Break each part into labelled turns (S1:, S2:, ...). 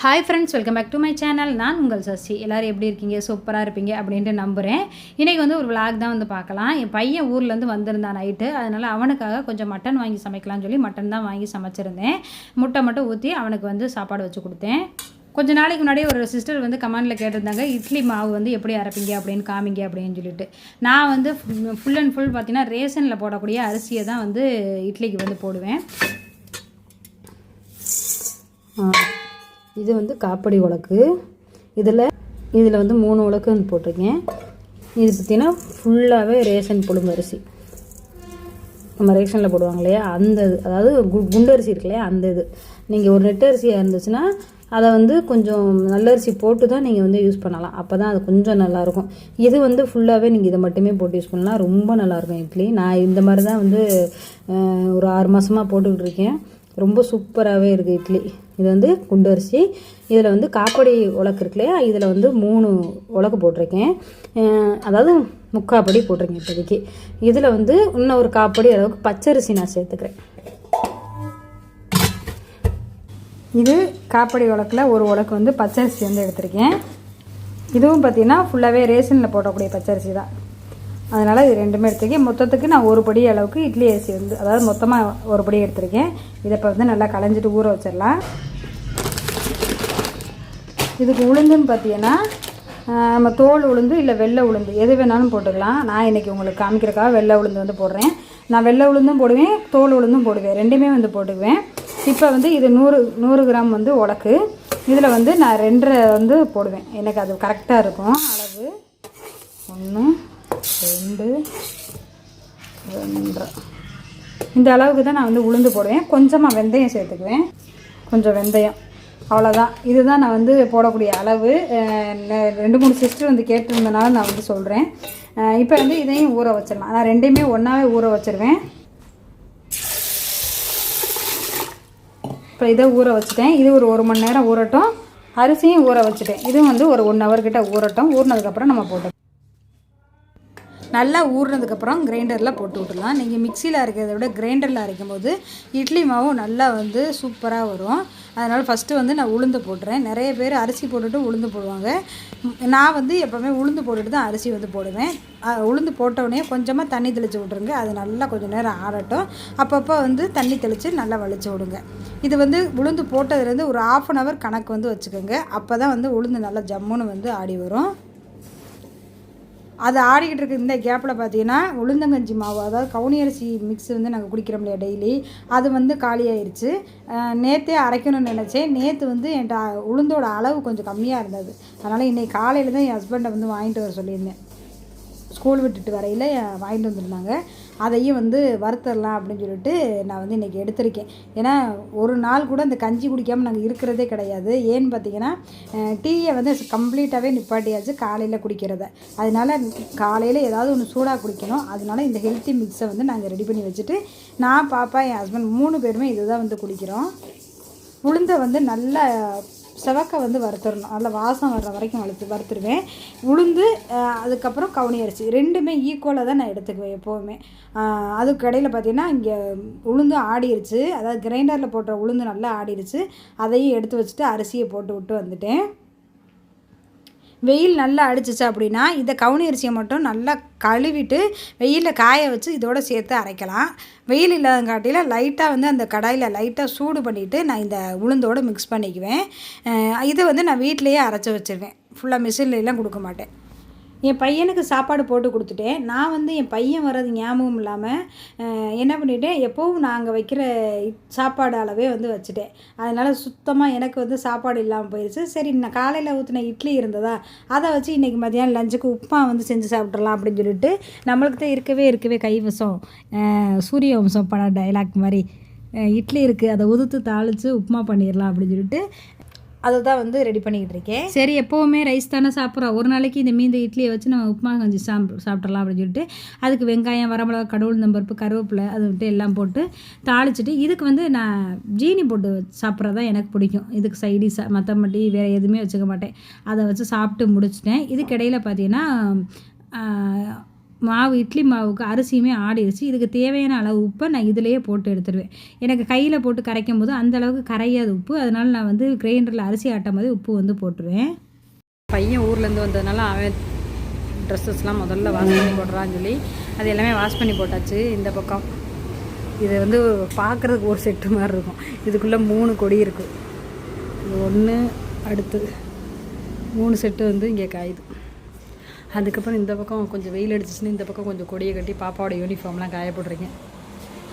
S1: Hi friends, welcome back to my channel. நான் உங்கள் சசி. எல்லோரும் எப்படி இருக்கீங்க? சூப்பராக இருப்பீங்க அப்படின்ட்டு நம்புகிறேன். இன்றைக்கி ஒரு விளாக் தான் பார்க்கலாம். என் பையன் ஊர்லேருந்து வந்திருந்தான் நைட்டு. அதனால் அவனுக்காக கொஞ்சம் மட்டன் வாங்கி சமைக்கலாம்னு சொல்லி மட்டன் தான் வாங்கி சமைச்சிருந்தேன். முட்டை மட்டும் ஊற்றி அவனுக்கு சாப்பாடு வச்சு கொடுத்தேன். கொஞ்சம் நாளைக்கு முன்னாடி ஒரு சிஸ்டர் கமெண்டில் கேட்டிருந்தாங்க, இட்லி மாவு எப்படி அரைப்பீங்க அப்படின்னு காமிங்க அப்படின்னு சொல்லிட்டு. நான் ஃபுல் அண்ட் ஃபுல் பார்த்திங்கன்னா ரேஷனில் போடக்கூடிய அரிசியை தான் இட்லிக்கு போடுவேன். இது காப்படி உலக்கு. இதில் 3 உலக்கு போட்டிருக்கேன். இது பார்த்திங்கன்னா ஃபுல்லாகவே ரேஷன் புழுங்க அரிசி. நம்ம ரேஷனில் போடுவாங்க இல்லையா, அந்த இது, அதாவது குண்டரிசி இருக்கு இல்லையா, அந்த இது. நீங்கள் ஒரு நெட்டு அரிசியாக இருந்துச்சுன்னா அதை கொஞ்சம் நல்லரிசி போட்டு தான் நீங்கள் யூஸ் பண்ணலாம். அப்போ தான் அது கொஞ்சம் நல்லாயிருக்கும். இது ஃபுல்லாகவே நீங்கள் இதை மட்டுமே போட்டு யூஸ் பண்ணலாம். ரொம்ப நல்லாயிருக்கும் இட்லி. நான் இந்த மாதிரி தான் ஒரு 6 மாதமாக போட்டுக்கிட்டு இருக்கேன். ரொம்ப சூப்பராகவே இருக்குது இட்லி. இது குண்டரிசி. இதில் காப்படி உலக்கு இருக்கு இல்லையா, இதில் 3 உலக்கு போட்டிருக்கேன். அதாவது முக்காப்படி போட்டிருக்கேன் இப்போதைக்கு. இதில் இன்னும் ஒரு காப்படி அளவுக்கு பச்சரிசி நான் சேர்த்துக்கிறேன். இது காப்படி உலக்கில் ஒரு உலக்கு பச்சரிசி எடுத்திருக்கேன். இதுவும் பார்த்திங்கன்னா ஃபுல்லாகவே ரேஷனில் போடக்கூடிய பச்சரிசி தான். அதனால் இது ரெண்டுமே எடுத்துருக்கேன். மொத்தத்துக்கு நான் ஒரு படி அளவுக்கு இட்லி அரிசி அதாவது மொத்தமாக ஒரு படி எடுத்திருக்கேன். இதை இப்போ நல்லா களைஞ்சிட்டு ஊற வச்சிடலாம். இதுக்கு உளுந்துன்னு பார்த்தீங்கன்னா நம்ம தோல் உளுந்து இல்லை வெள்ளை உளுந்து எது வேணாலும் போட்டுக்கலாம். நான் இன்றைக்கி உங்களுக்கு காமிக்கிறக்காக வெள்ளை உளுந்து போடுறேன். நான் வெள்ளை உளுந்தும் போடுவேன், தோல் உளுந்தும் போடுவேன், ரெண்டுமே போட்டுக்குவேன். இப்போ இது 100 கிராம் உலக்கு. இதில் நான் 2.5 போடுவேன். எனக்கு அது கரெக்டாக இருக்கும் அளவு. 1 2 2.5 இந்த அளவுக்கு தான் நான் உளுந்து போடுவேன். கொஞ்சமாக வெந்தயம் சேர்த்துக்குவேன், கொஞ்சம் வெந்தயம், அவ்வளோதான். இதுதான் நான் போடக்கூடிய அளவு. 2-3 சிஸ்டர் கேட்டிருந்தனால நான் சொல்கிறேன். இப்போ இதையும் ஊற வச்சிடலாம். நான் ரெண்டையுமே ஒன்றாவே ஊற வச்சிருவேன். இப்போ இதை ஊற வச்சுட்டேன். இது ஒரு 1 மணி நேரம் ஊறட்டும். அரிசியும் ஊற வச்சுட்டேன். இதுவும் ஒரு 1 ஹவர் கிட்ட ஊறட்டும். ஊறினதுக்கப்புறம் நம்ம போட்டோம். நல்லா ஊறினதுக்கப்புறம் கிரைண்டரில் போட்டு விட்டுடலாம். நீங்கள் மிக்சியில் அரைக்கிறத விட கிரைண்டரில் அரைக்கும் போது இட்லி மாவும் நல்லா சூப்பராக வரும். அதனால் ஃபஸ்ட்டு நான் உளுந்து போட்டுறேன். நிறைய பேர் அரிசி போட்டுட்டு உளுந்து போடுவாங்க. நான் எப்போவுமே உளுந்து போட்டுட்டு தான் அரிசி போடுவேன். உளுந்து போட்டவுடனே கொஞ்சமாக தண்ணி தெளித்து விட்ருங்க. அது நல்லா கொஞ்சம் நேரம் ஆறட்டும். அப்பப்போ தண்ணி தெளித்து நல்லா வலிச்சு விடுங்க. இது உளுந்து போட்டதுலேருந்து ஒரு 1/2 ஹவர் கணக்கு வச்சுக்கோங்க. அப்போ தான் உளுந்து நல்லா ஜம்முன்னு ஆடி வரும். அது ஆடிக்கிட்டு இருக்க இந்த கேப்பில் பார்த்தீங்கன்னா உளுந்தங்கஞ்சி மாவு, அதாவது கவுனி அரிசி மிக்ஸ் நாங்கள் குடிக்கிறோம் இல்லையா டெய்லி, அது காலியாகிடுச்சு. நேற்றே அரைக்கணும்னு நினச்சேன். நேற்று என்கிட்ட உளுந்தோட அளவு கொஞ்சம் கம்மியாக இருந்தது. அதனால் இன்றைக்கி காலையில் தான் என் ஹஸ்பண்டை வாங்கிட்டு வர சொல்லியிருந்தேன். ஸ்கூல் விட்டுட்டு வரையில் வாங்கிட்டு வந்திருந்தாங்க. அதையும் வறுத்தரலாம் அப்படின்னு சொல்லிட்டு நான் இன்றைக்கி எடுத்திருக்கேன். ஏன்னா ஒரு நாள் கூட இந்த கஞ்சி குடிக்காமல் நாங்கள் இருக்கிறதே கிடையாது. ஏன்னு பார்த்தீங்கன்னா டீயை கம்ப்ளீட்டாகவே நிப்பாட்டியாச்சு காலையில் குடிக்கிறத. அதனால் காலையில் ஏதாவது ஒன்று சூடாக குடிக்கணும். அதனால இந்த ஹெல்த்தி மிக்ஸை நாங்கள் ரெடி பண்ணி வச்சுட்டு நான், பாப்பா, என் ஹஸ்பண்ட் 3 பேருமே இதுதான் குடிக்கிறோம். உளுந்தை நல்லா செவக்க வறுத்துடணும். நல்லா வாசம் வர்ற வரைக்கும் வறுத்துருவேன். உளுந்து அதுக்கப்புறம் கவுனி அரிசி ரெண்டுமே ஈக்குவலாக தான் நான் எடுத்துக்குவேன் எப்போவுமே. அதுக்கு இடையில் பார்த்திங்கன்னா இங்கே உளுந்து ஆடிருச்சு, அதாவது கிரைண்டரில் போட்ட உளுந்து நல்லா ஆடிருச்சு. அதையும் எடுத்து வச்சுட்டு அரிசியை போட்டு விட்டு வந்துட்டேன். வெயில் நல்லா அடிச்சிச்சு அப்படின்னா இந்த கவுனி அரிசியை மட்டும் நல்லா கழுவிட்டு வெயிலில் காய வச்சு இதோடு சேர்த்து அரைக்கலாம். வெயில் இல்லாதங்காட்டியில் லைட்டாக அந்த கடாயில் லைட்டாக சூடு பண்ணிவிட்டு நான் இந்த உளுந்தோடு மிக்ஸ் பண்ணிக்குவேன். இதை நான் வீட்டிலையே அரைச்சி வச்சுருவேன். ஃபுல்லாக மிஷின்லாம் கொடுக்க மாட்டேன். என் பையனுக்கு சாப்பாடு போட்டு கொடுத்துட்டேன். நான் என் பையன் வர்றது ஞாபகம் இல்லாமல் என்ன பண்ணிவிட்டேன், எப்போவும் நாங்கள் வைக்கிற சாப்பாடு அளவே வச்சுட்டேன். அதனால் சுத்தமாக எனக்கு சாப்பாடு இல்லாமல் போயிடுச்சு. சரி, நான் காலையில் ஊற்றின இட்லி இருந்ததா, அதை வச்சு இன்றைக்கி மதியானம் லஞ்சுக்கு உப்புமா செஞ்சு சாப்பிட்றலாம் அப்படின்னு சொல்லிட்டு, நம்மளுக்கு தான் இருக்கவே கைவசம் சூரிய வம்சம் பட டைலாக் மாதிரி இட்லி இருக்குது, அதை உதுத்து தாளித்து உப்புமா பண்ணிடலாம் அப்படின்னு சொல்லிட்டு அதை தான் ரெடி பண்ணிக்கிட்டு இருக்கேன். சரி, எப்போவுமே ரைஸ் தானே சாப்பிட்றோம், ஒரு நாளைக்கு இந்த மீந்த இட்லியை வச்சு நம்ம உப்புமா கஞ்சி சாப்பிட்றலாம் அப்படின்னு சொல்லிட்டு அதுக்கு வெங்காயம், வரமிளகா, கடவுளுந்தம்பருப்பு, கருவேப்பிலை அது எல்லாம் போட்டு தாளிச்சிட்டு இதுக்கு நான் ஜீனி போட்டு சாப்பிட்றதான் எனக்கு பிடிக்கும். இதுக்கு சைடிஷாக மற்றபடி வேறு எதுவுமே வச்சுக்க மாட்டேன். அதை வச்சு சாப்பிட்டு முடிச்சிட்டேன். இதுக்கு இடையில் பார்த்தீங்கன்னா மாவு இட்லி மாவுக்கு அரிசியுமே ஆடிடுச்சு. இதுக்கு தேவையான அளவு உப்பை நான் இதிலேயே போட்டு எடுத்துருவேன். எனக்கு கையில் போட்டு கரைக்கும் போது அந்தளவுக்கு கரையாது உப்பு. அதனால் நான் வந்து கிரைண்டரில் அரிசி ஆட்டும் போது உப்பு வந்து போட்டுருவேன். பையன் ஊர்லேருந்து வந்ததுனால அவன் ட்ரெஸ்ஸஸ்லாம் முதல்ல வாஷ் பண்ணி போடுறான்னு சொல்லி அது எல்லாமே வாஷ் பண்ணி போட்டாச்சு. இந்த பக்கம் இது வந்து பார்க்குறதுக்கு ஒரு செட்டு மாதிரி இருக்கும். இதுக்குள்ளே 3 கொடி இருக்குது. இது 1 அடுத்து 3 செட்டு வந்து இங்கே காயுது. அதுக்கப்புறம் இந்த பக்கம் கொஞ்சம் வெயில் அடிச்சிச்சுன்னு இந்த பக்கம் கொஞ்சம் கொடியை கட்டி பாப்பாவோட யூனிஃபார்ம்லாம் காய போட்டிருக்கேன்.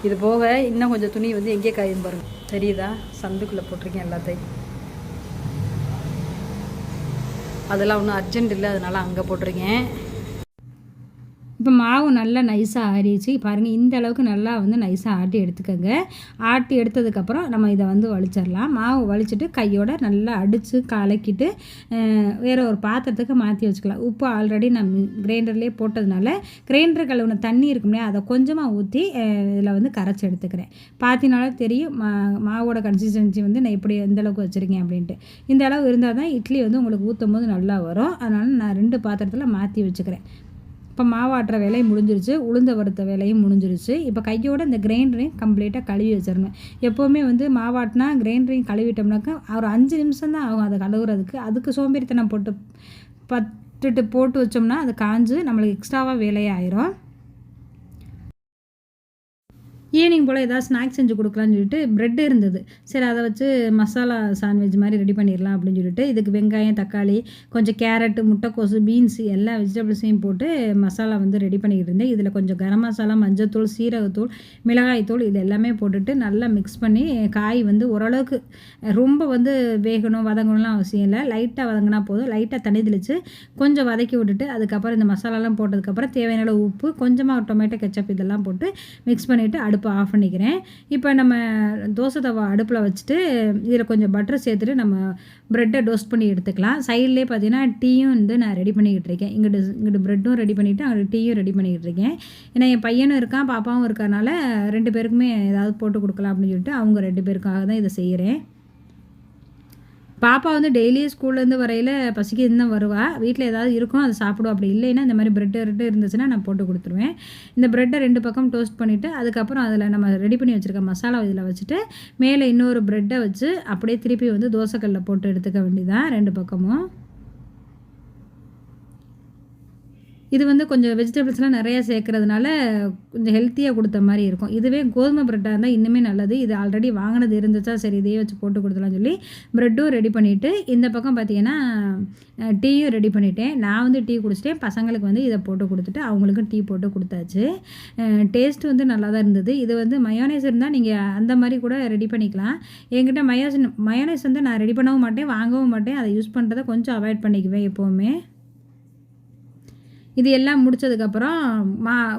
S1: இது போக இன்னும் கொஞ்சம் துணி வந்து எங்கே காயும் பாருங்கள், தெரியுதா? சந்துக்குள்ளே போட்டிருக்கேன் எல்லாத்தையும். அதெல்லாம் ஒன்றும் அர்ஜென்ட் இல்லை, அதனால் அங்கே போட்டிருக்கேன். இப்போ மாவு நல்லா நைஸாக ஆறிடுச்சு பாருங்கள். இந்த அளவுக்கு நல்லா வந்து நைஸாக ஆட்டி எடுத்துக்கோங்க. ஆட்டி எடுத்ததுக்கப்புறம் நம்ம இதை வந்து வலிச்சிடலாம். மாவு வலிச்சிட்டு கையோட நல்லா அடித்து கலக்கிட்டு வேறு ஒரு பாத்திரத்துக்கு மாற்றி வச்சுக்கலாம். உப்பு ஆல்ரெடி நான் கிரைண்டர்லேயே போட்டதுனால கிரைண்டர் கழுவுன தண்ணி இருக்கும்லையே அதை கொஞ்சமாக ஊற்றி இதில் வந்து கரைச்சி எடுத்துக்கிறேன். பார்த்தீங்கனாலே தெரியும் மாவோட கன்சிஸ்டன்சி வந்து நான் இப்படி எந்த அளவுக்கு வச்சுருக்கேன் அப்படின்ட்டு. இந்த அளவு இருந்தால் தான் இட்லி வந்து உங்களுக்கு ஊற்றும் போது நல்லா வரும். அதனால் நான் 2 பாத்திரத்தில் மாற்றி வச்சுக்கிறேன். இப்போ மாவாட்டுற வேலையும் முடிஞ்சிருச்சு, உளுந்த வறுத்த வேலையும் முடிஞ்சிருச்சு. இப்போ கையோட இந்த கிரைண்டரையும் கம்ப்ளீட்டாக கழுவி வச்சிடணும். எப்போவுமே வந்து மாவாட்டினா கிரைண்டரையும் கழுவிட்டோம்னாக்கா ஒரு 5 நிமிஷம் தான் ஆகும் அதை கழுவுறதுக்கு. அதுக்கு சோம்பேறித்தனம் போட்டு வச்சோம்னா அது காஞ்சு நம்மளுக்கு எக்ஸ்ட்ராவாக வேலையாயிரும். ஈவினிங் போல் ஏதாவது ஸ்நாக்ஸ் செஞ்சு கொடுக்கலான்னு சொல்லிட்டு ப்ரெட் இருந்தது. சரி அதை வச்சு மசாலா சாண்ட்விச் மாதிரி ரெடி பண்ணிடலாம் அப்படின்னு சொல்லிட்டு இதுக்கு வெங்காயம், தக்காளி, கொஞ்சம் கேரட்டு, முட்டைக்கோசு, பீன்ஸு எல்லா வெஜிடபிள்ஸையும் போட்டு மசாலா வந்து ரெடி பண்ணிக்கிட்டு இருந்தேன். இதில் கொஞ்சம் கரம் மசாலா, மஞ்சத்தூள், சீரகத்தூள், மிளகாய்த்தூள் இது எல்லாமே போட்டுட்டு நல்லா மிக்ஸ் பண்ணி காய் வந்து ஓரளவுக்கு ரொம்ப வந்து வேகணும் வதங்கணும்லாம் அவசியம் இல்லை. லைட்டாக வதங்கினா போதும். லைட்டாக தண்ணி தெளித்து கொஞ்சம் வதக்கி விட்டுட்டு அதுக்கப்புறம் இந்த மசாலாலாம் போட்டதுக்கப்புறம் தேவையான அளவு உப்பு, கொஞ்சமாக டொமேட்டோ கெச்சப் இதெல்லாம் போட்டு மிக்ஸ் பண்ணிவிட்டு அடுப்பு ஆஃப் பண்ணிக்கிறேன். இப்போ நம்ம தோசை தவா அடுப்பில் வச்சுட்டு இதில் கொஞ்சம் பட்டர் சேர்த்துட்டு நம்ம ப்ரெட்டை டோஸ்ட் பண்ணி எடுத்துக்கலாம். சைட்லேயே பார்த்தீங்கன்னா டீயும் வந்து நான் ரெடி பண்ணிக்கிட்டு இருக்கேன். இங்கிட்டு ப்ரெட்டும் ரெடி பண்ணிவிட்டு அங்கிட்டு டீயும் ரெடி பண்ணிக்கிட்டு இருக்கேன். ஏன்னா என் பையனும் இருக்கான், பாப்பாவும் இருக்கறனால 2 பேருக்குமே ஏதாவது போட்டு கொடுக்கலாம் அப்படின்னு சொல்லிட்டு அவங்க 2 பேருக்காக தான் இதை செய்கிறேன். பாப்பா வந்து டெய்லியும் ஸ்கூல்லேருந்து வரையில் பசிக்குதுன்னு தான் வருவாள். வீட்டில் ஏதாவது இருக்கும் அதை சாப்பிடுவோம். அப்படி இல்லைன்னா இந்த மாதிரி ப்ரெட்டு இருந்துச்சுன்னா நான் போட்டு கொடுத்துருவேன். இந்த ப்ரெட்டை 2 பக்கம் டோஸ்ட் பண்ணிவிட்டு அதுக்கப்புறம் அதில் நம்ம ரெடி பண்ணி வச்சுருக்க மசாலா இதில் வச்சுட்டு மேலே இன்னொரு ப்ரெட்டை வச்சு அப்படியே திருப்பி வந்து தோசைக்கல்லில் போட்டு எடுத்துக்க வேண்டியதான் 2 பக்கமும். இது வந்து கொஞ்சம் வெஜிடபிள்ஸ்லாம் நிறையா சேர்க்குறதுனால கொஞ்சம் ஹெல்த்தியாக கொடுத்த மாதிரி இருக்கும். இதுவே கோதுமை ப்ரெட்டாக இருந்தால் இன்னுமே நல்லது. இது ஆல்ரெடி வாங்கினது இருந்துச்சா சரி இதையே வச்சு போட்டு கொடுத்துலாம்னு சொல்லி ப்ரெட்டும் ரெடி பண்ணிவிட்டு இந்த பக்கம் பார்த்திங்கன்னா டீயும் ரெடி பண்ணிவிட்டேன். நான் வந்து டீ குடிச்சிட்டேன். பசங்களுக்கு வந்து இதை போட்டு கொடுத்துட்டு அவங்களுக்கும் டீ போட்டு கொடுத்தாச்சு. டேஸ்ட்டு வந்து நல்லா தான் இருந்தது. இது வந்து மயோனைஸ் இருந்தால் நீங்கள் அந்த மாதிரி கூட ரெடி பண்ணிக்கலாம். என்கிட்ட மயோனைஸ் வந்து நான் ரெடி பண்ணவும் மாட்டேன், வாங்கவும் மாட்டேன். அதை யூஸ் பண்ணுறதை கொஞ்சம் அவாய்ட் பண்ணிக்குவேன் எப்போவுமே. இது எல்லாம் முடித்ததுக்கப்புறம்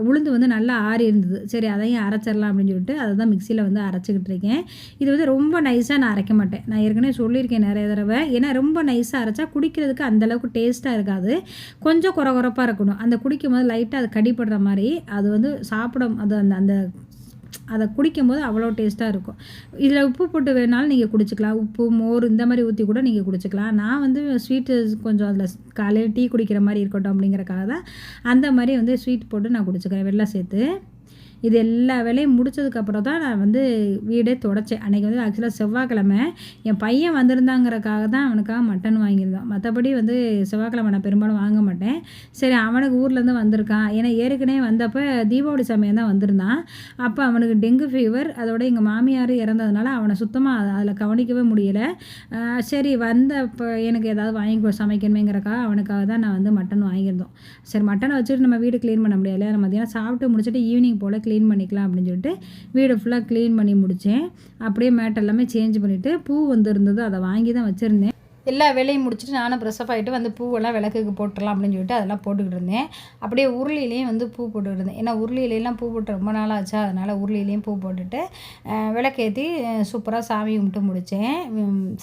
S1: உளுந்து வந்து நல்லா ஆறி இருந்தது. சரி அதையும் அரைச்சிடலாம் அப்படின்னு சொல்லிட்டு அதை தான் மிக்சியில் வந்து அரைச்சிக்கிட்டு இருக்கேன். இது வந்து ரொம்ப நைஸாக நான் அரைக்க மாட்டேன். நான் ஏற்கனவே சொல்லியிருக்கேன் நிறைய தடவை. ஏன்னா ரொம்ப நைஸாக அரைச்சா குடிக்கிறதுக்கு அந்தளவுக்கு டேஸ்ட்டாக இருக்காது. கொஞ்சம் குறப்பாக இருக்கணும். அந்த குடிக்கும் போது லைட்டாக அது கடிப்படுற மாதிரி அது வந்து அது அந்த அதை குடிக்கும்போது அவ்வளோ டேஸ்ட்டாக இருக்கும். இதில் உப்பு போட்டு வேணாலும் நீங்கள் குடிச்சிக்கலாம். உப்பு, மோர் இந்த மாதிரி ஊற்றி கூட நீங்கள் குடிச்சிக்கலாம். நான் வந்து ஸ்வீட்டு கொஞ்சம் அதில் காலையில் டீ குடிக்கிற மாதிரி இருக்கட்டும் அப்படிங்கிறக்காக தான் அந்த மாதிரி வந்து ஸ்வீட் போட்டு நான் குடிச்சிக்கிறேன் வெல்லம் சேர்த்து. இது எல்லா வேலையும் முடித்ததுக்கப்புறம் தான் நான் வந்து வீடே துடைச்சேன். அன்றைக்கி வந்து ஆக்சுவலாக செவ்வாய்க்கிழமை என் பையன் வந்திருந்தாங்கிறக்காக தான் அவனுக்காக மட்டன் வாங்கியிருந்தோம். மற்றபடி வந்து செவ்வாய்க்கிழமை நான் பெரும்பாலும் வாங்க மாட்டேன். சரி அவனுக்கு ஊர்லேருந்து வந்திருக்கான். ஏன்னா ஏற்கனவே வந்தப்போ தீபாவளி சமயம் தான் வந்திருந்தான். அப்போ அவனுக்கு டெங்கு ஃபீவர், அதோட எங்கள் மாமியார் இறந்ததுனால அவனை சுத்தமாக அதில் கவனிக்கவே முடியலை. சரி வந்தப்போ எனக்கு ஏதாவது வாங்கி சமைக்கணுமேங்கிறக்காக அவனுக்காக தான் நான் வந்து மட்டன் வாங்கியிருந்தோம். சரி மட்டனை வச்சுட்டு நம்ம வீடு க்ளீன் பண்ண முடியாது. நம்ம மத்தியானம் சாப்பிட்டு முடிச்சுட்டு ஈவினிங் போல் க்ளீன் பண்ணிக்கலாம் அப்படின்னு சொல்லிட்டு வீடு ஃபுல்லாக க்ளீன் பண்ணி முடித்தேன். அப்படியே மேட் எல்லாமே சேஞ்ச் பண்ணிவிட்டு பூ வந்து இருந்தது அதை வாங்கி தான் வச்சுருந்தேன். எல்லா வேலையும் முடிச்சுட்டு நானும் ப்ரெஷ்அப் ஆகிட்டு வந்து பூவெல்லாம் விளக்குக்கு போட்டுடலாம் அப்படின்னு சொல்லிட்டு அதெல்லாம் போட்டுக்கிட்டு இருந்தேன். அப்படியே உருளிலையும் வந்து பூ போட்டுக்கிட்டு இருந்தேன். ஏன்னா உருளியிலாம் பூ போட்டு ரொம்ப நாள் ஆச்சா, அதனால் உருளிலையும் பூ போட்டுட்டு விளக்கேற்றி சூப்பராக சாமி கும்பிட்டு முடித்தேன்.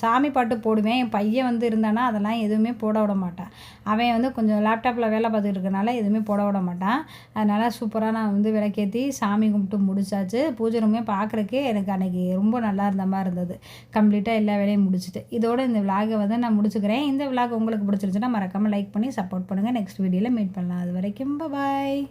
S1: சாமி பாட்டு போடுவேன். என் பையன் வந்து இருந்தானா அதெல்லாம் எதுவுமே போட விட மாட்டான். அவன் வந்து கொஞ்சம் லேப்டாப்பில் வேலை பார்த்துக்கிட்டு இருக்கனால எதுவுமே போட விட மாட்டான். அதனால் சூப்பராக நான் வந்து விளக்கேற்றி சாமி கும்பிட்டு முடிச்சாச்சு. பூஜை ரூமே பார்க்குறக்கே எனக்கு அன்றைக்கி ரொம்ப நல்லா இருந்த மாதிரி இருந்தது. கம்ப்ளீட்டாக எல்லா வேலையும் முடிச்சுட்டு இதோட இந்த விலாகை வந்து நான் முடிச்சுக்கிறேன். இந்த விலாக் உங்களுக்கு பிடிச்சிருச்சுன்னா மறக்காமல் லைக் பண்ணி சப்போர்ட் பண்ணுங்கள். நெக்ஸ்ட் வீடியோவில் மீட் பண்ணலாம். அது வரைக்கும் பாய்.